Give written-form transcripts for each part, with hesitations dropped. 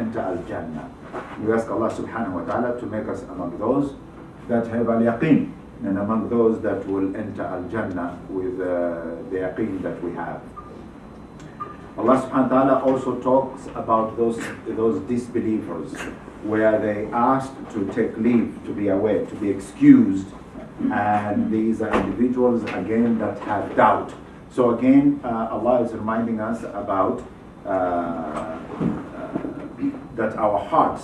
enter Al-Jannah. We ask Allah subhanahu wa ta'ala to make us among those that have al-yaqeen, and among those that will enter Al-Jannah with the yaqeen that we have. Allah subhanahu wa ta'ala also talks about those disbelievers, where they asked to take leave, to be away, to be excused, and these are individuals again that have doubt. So again, Allah is reminding us about that our hearts,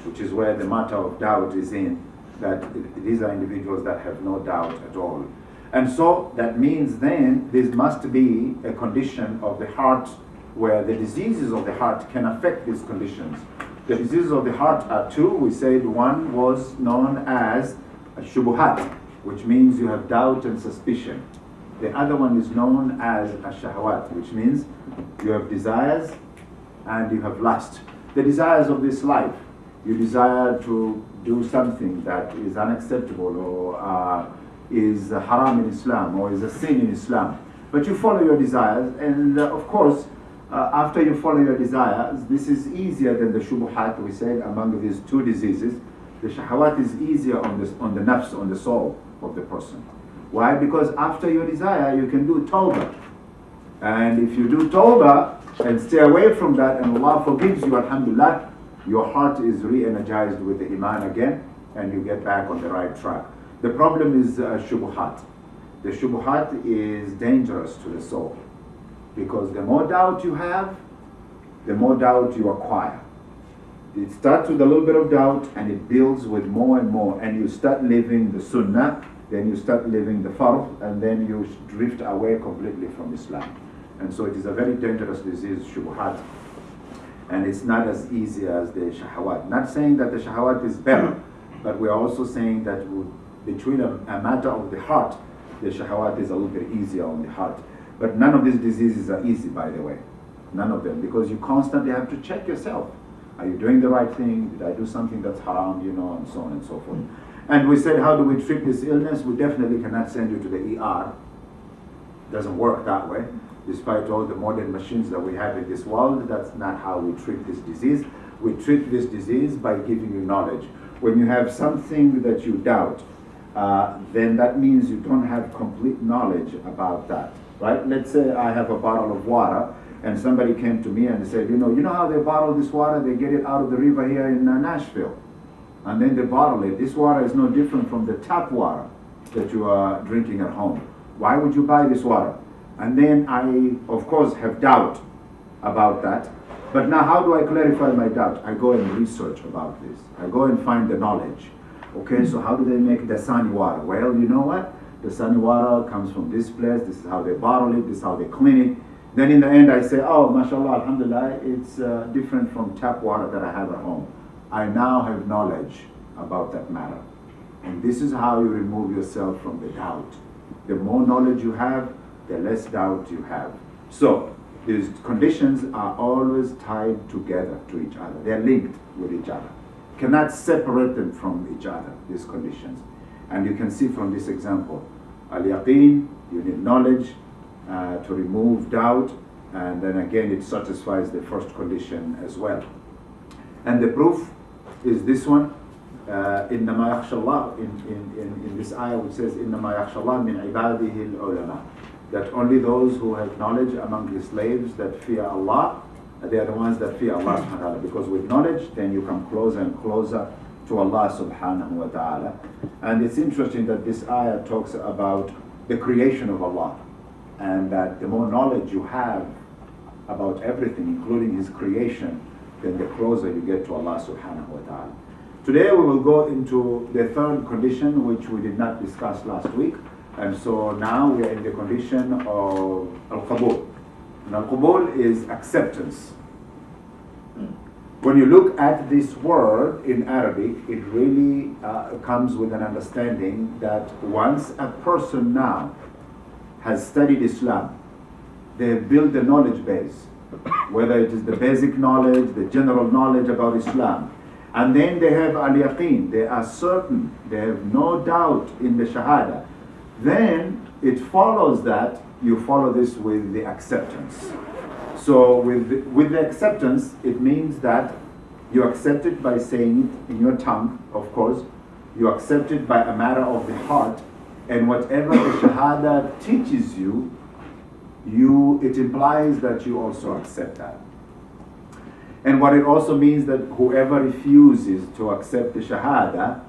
which is where the matter of doubt is in, that these are individuals that have no doubt at all. And so that means then there must be a condition of the heart where the diseases of the heart can affect these conditions. The diseases of the heart are two. We said one was known as shubuhat, which means you have doubt and suspicion. The other one is known as shahwat, which means you have desires and you have lust. The desires of this life, you desire to do something that is unacceptable or is haram in Islam or is a sin in Islam. But you follow your desires, and of course, after you follow your desires, this is easier than the shubuhat. We said among these two diseases, the shahwat is easier on the nafs, on the soul of the person. Why? Because after your desire, you can do tawbah. And if you do tawbah and stay away from that, and Allah forgives you, alhamdulillah, your heart is re-energized with the iman again, and you get back on the right track. The problem is shubuhat. The shubuhat is dangerous to the soul, because the more doubt you have, the more doubt you acquire. It starts with a little bit of doubt, and it builds with more and more, and you start living the sunnah, then you start living the fard, and then you drift away completely from Islam. And so it is a very dangerous disease, shubuhat, and it's not as easy as the shahawat. Not saying that the shahawat is better, but we're also saying that between a matter of the heart, the shahawat is a little bit easier on the heart. But none of these diseases are easy, by the way. None of them, because you constantly have to check yourself. Are you doing the right thing? Did I do something that's haram, and so on and so forth. And we said, how do we treat this illness? We definitely cannot send you to the ER. Doesn't work that way. Despite all the modern machines that we have in this world, that's not how we treat this disease. We treat this disease by giving you knowledge. When you have something that you doubt, then that means you don't have complete knowledge about that, right? Let's say I have a bottle of water, and somebody came to me and said, you know how they bottle this water? They get it out of the river here in Nashville, and then they bottle it. This water is no different from the tap water that you are drinking at home. Why would you buy this water? And then I, of course, have doubt about that. But now how do I clarify my doubt? I go and research about this. I go and find the knowledge. Okay, so how do they make the sunny water? Well, you know what? The sunny water comes from this place. This is how they bottle it. This is how they clean it. Then in the end I say, oh, mashallah, alhamdulillah, it's different from tap water that I have at home. I now have knowledge about that matter. And this is how you remove yourself from the doubt. The more knowledge you have, the less doubt you have. So these conditions are always tied together to each other. They're linked with each other. Cannot separate them from each other, these conditions. And you can see from this example, al-yaqeen, you need knowledge to remove doubt, and then again it satisfies the first condition as well. And the proof is this one, إِنَّمَا يَخْشَى اللَّهِ, in this ayah which says إِنَّمَا يَخْشَى اللَّهِ مِنْ عِبَادِهِ الْعُلَمَاءِ, that only those who have knowledge among the slaves that fear Allah, they are the ones that fear Allah subhanahu wa ta'ala. Because with knowledge, then you come closer and closer to Allah subhanahu wa ta'ala. And it's interesting that this ayah talks about the creation of Allah, and that the more knowledge you have about everything, including His creation, then the closer you get to Allah subhanahu wa ta'ala. Today we will go into the third condition, which we did not discuss last week. And so now we are in the condition of al-qabul. And al-qabul is acceptance. When you look at this word in Arabic, it really comes with an understanding that once a person now has studied Islam, they have built the knowledge base, whether it is the basic knowledge, the general knowledge about Islam, and then they have al-yaqeen, they are certain, they have no doubt in the shahada, then it follows that you follow this with the acceptance. So with the acceptance, it means that You accept it by saying it in your tongue, of course. You accept it by a matter of the heart. And whatever the Shahada teaches you, it implies that you also accept that. And what it also means that whoever refuses to accept the Shahada,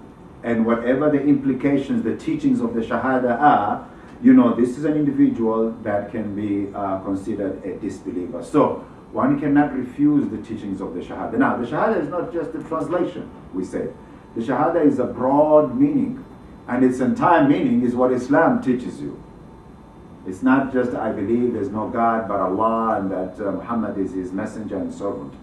and whatever the implications, the teachings of the Shahada are, this is an individual that can be considered a disbeliever. So one cannot refuse the teachings of the Shahada. Now, the Shahada is not just a translation, we say. The Shahada is a broad meaning, and its entire meaning is what Islam teaches you. It's not just, I believe there's no God but Allah, and that Muhammad is his messenger and servant.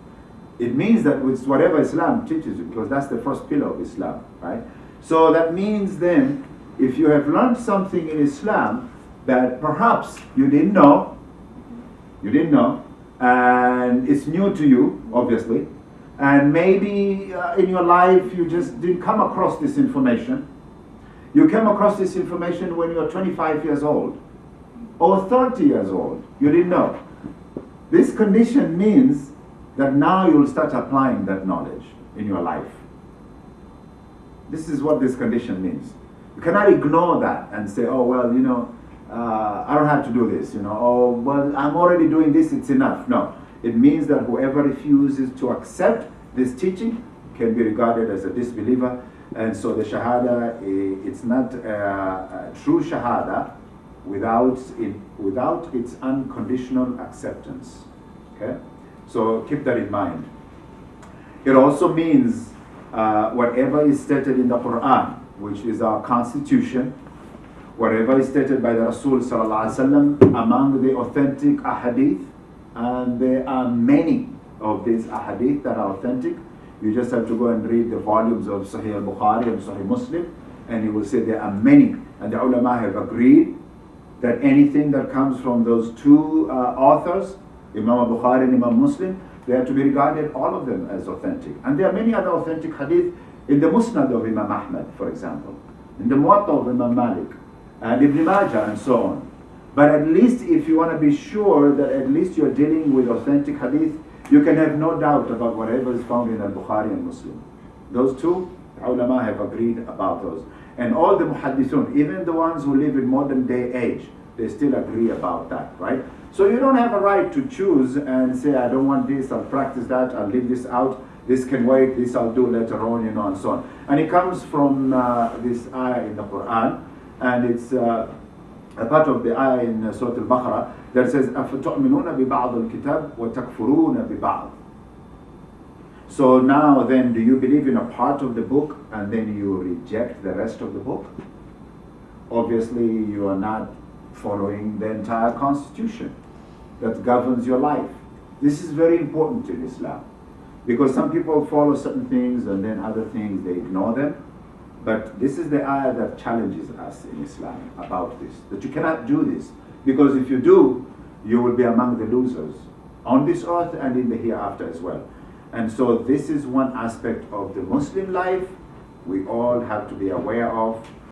It means that it's whatever Islam teaches you, because that's the first pillar of Islam, right? So that means then, if you have learned something in Islam that perhaps you didn't know, and it's new to you, obviously, and maybe in your life you just didn't come across this information. You came across this information when you were 25 years old, or 30 years old. You didn't know. This condition means that now you'll start applying that knowledge in your life. This is what this condition means. You cannot ignore that and say, oh, well, I don't have to do this, oh, well, I'm already doing this, it's enough. No, it means that whoever refuses to accept this teaching can be regarded as a disbeliever. And so the Shahada, it's not a true Shahada without its unconditional acceptance. Okay? So keep that in mind. It also means whatever is stated in the Quran, which is our constitution, whatever is stated by the Rasul sallallahu alaihi wasallam among the authentic ahadith, and there are many of these ahadith that are authentic. You just have to go and read the volumes of Sahih al-Bukhari and Sahih Muslim, and you will see there are many. And the ulama have agreed that anything that comes from those two authors, Imam al-Bukhari and Imam Muslim, they are to be regarded, all of them, as authentic. And there are many other authentic hadith in the Musnad of Imam Ahmad, for example, in the Muwatta of Imam Malik, and Ibn Majah, and so on. But at least if you want to be sure that at least you're dealing with authentic hadith, you can have no doubt about whatever is found in al-Bukhari and Muslim. Those two, the ulama have agreed about those. And all the muhaddithun, even the ones who live in modern day age, they still agree about that, right? So you don't have a right to choose and say, I don't want this, I'll practice that, I'll leave this out, this can wait, this I'll do later on, and so on. And it comes from this ayah in the Quran, and it's a part of the ayah in Surah Al-Baqarah that says, أَفَتُؤْمِنُونَ بِبَعْضِ الْكِتَابِ وَتَكْفُرُونَ بِبَعْضِ. So now then, do you believe in a part of the book and then you reject the rest of the book? Obviously, you are not following the entire constitution that governs your life. This is very important in Islam, because some people follow certain things and then other things, they ignore them. But this is the ayah that challenges us in Islam about this, that you cannot do this, because if you do, you will be among the losers on this earth and in the hereafter as well. And so this is one aspect of the Muslim life we all have to be aware of,